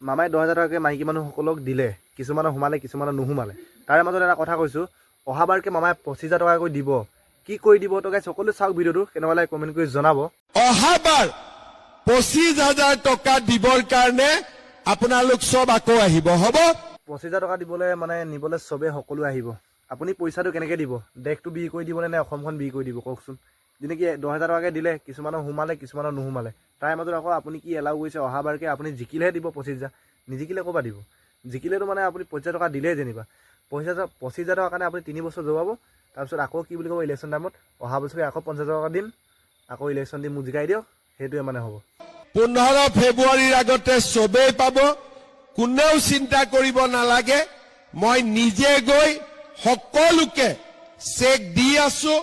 মামাই 10,000 টকাকৈ মাইকী মানুহসকলক দিলে, কিছুমানৰ সোমালে কিছুমানৰ নোসোমালে। তাৰে মাজত এটা কথা কৈছোঁ, অহাবাৰকৈ মামাই 25,000 টকাকৈ দিব। কি কৰি দিব তো গাইছ, সকলোৱে চাওক ভিডিঅ'টো, কেনেকুৱা লাগে কমেণ্ট কৰি জনাব। অহাবাৰ 25,000 টকা দিবৰ কাৰণে আপোনালোক চব আকৌ আহিব, হ'ব? 25,000 টকা দিবলৈ মানে নিবলৈ চবেই সকলো আহিব। আপুনি পইচাটো কেনেকৈ দিব? দেশটো বিক্ৰী কৰি দিবনে নে অসমখন বিক্ৰী কৰি দিব কওকচোন? যেনেকৈ 10,000 টকাকৈ দিলে, কিছুমানৰ সোমালে কিছুমানৰ নোসোমালে। তাৰে মাজত আকৌ আপুনি কি এলাউ কৰিছে, অহাবাৰকৈ আপুনি জিকিলেহে দিব 25,000, নিজিকিলে ক'ৰপৰা দিব? জিকিলেতো মানে আপুনি 25,000 টকা দিলেই যেনিবা। 25,000 টকাৰ কাৰণে আপুনি 3 বছৰ যোৱাব, তাৰপিছত আকৌ কি বুলি ক'ব ইলেকশ্যন টাইমত, অহা বছৰকৈ আকৌ 50,000 টকা দিম, আকৌ ইলেকশ্যন দি মোক জিকাই দিয়ক, সেইটোৱে মানে হ'ব। 15 ফেব্ৰুৱাৰীৰ আগতে চবেই পাব, কোনেও চিন্তা কৰিব নালাগে। মই নিজে গৈ সকলোকে চেক দি আছো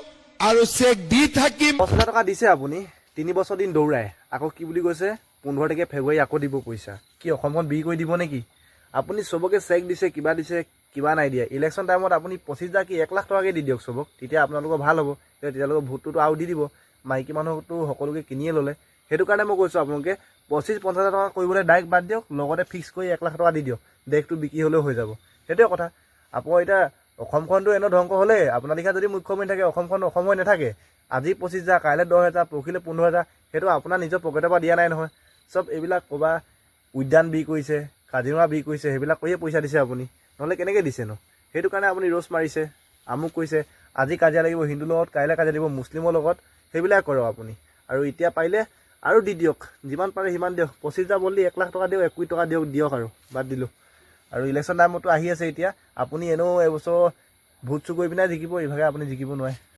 আৰু চেক দি থাকিম। 10,000 টকা দিছে আপুনি, 3 বছৰ দিন দৌৰাই, আকৌ কি বুলি কৈছে 15 তাৰিখে ফেব্ৰুৱাৰী আকৌ দিব পইচা। কি অসমখন বিক্ৰী কৰি দিব নেকি? আপুনি চবকে চেক দিছে, কিবা নাই দিয়া। ইলেকশ্যন টাইমত আপুনি 25,000 কি 1 লাখ টকাকৈ দি দিয়ক চবক, তেতিয়া আপোনালোকৰ ভাল হ'ব। তেতিয়ালোকৰ ভোটটোতো আৰু দি দিব। মাইকী মানুহকতো সকলোকে কিনিয়ে ল'লে। সেইটো কাৰণে মই কৈছোঁ আপোনালোকে 25,000-50,000 টকা কৰিবলৈ ডাইৰেক্ট বাদ দিয়ক, লগতে ফিক্স কৰি 1 লাখ টকা দি দিয়ক। দেশটো বিক্ৰী হ'লেও হৈ যাব। সেইটোৱে কথা। আপোনাৰ এতিয়া অসমখনটো এনেও ধ্বংস হ'লেই, আপোনাৰ লিখা যদি মুখ্যমন্ত্ৰী থাকে অসমখন অসম হৈ নাথাকে। আজি 25,000, কাইলৈ 10,000, পৰহিলৈ 15,000, সেইটো আপোনাৰ নিজৰ পকেটৰ পৰা দিয়া নাই নহয়। চব এইবিলাক ক'বা উদ্যান বিক্ৰী কৰিছে, কাজিৰঙা বিক্ৰী কৰিছে, সেইবিলাক কৰিয়ে পইচা দিছে আপুনি, নহ'লে কেনেকৈ দিছেনো? সেইটো কাৰণে আপুনি ৰোষ্ট মাৰিছে, আমুক কৈছে, আজি কাজিয়া লাগিব হিন্দুৰ লগত, কাইলৈ কাজিয়া লাগিব মুছলিমৰ লগত, সেইবিলাক কৰক আপুনি। আৰু এতিয়া পাৰিলে আৰু দি দিয়ক, যিমান পাৰে সিমান দিয়ক। 25,000 বদলি 1 লাখ টকা দিয়ক, 1 কোটি টকা দিয়ক আৰু বাদ দিলোঁ। আৰু ইলেকশ্যন টাইমতো আহি আছে এতিয়া, আপুনি এনেও এবছৰ ভোট চুৰ কৰি পিনে জিকিব, ইভাগে আপুনি জিকিব নোৱাৰে।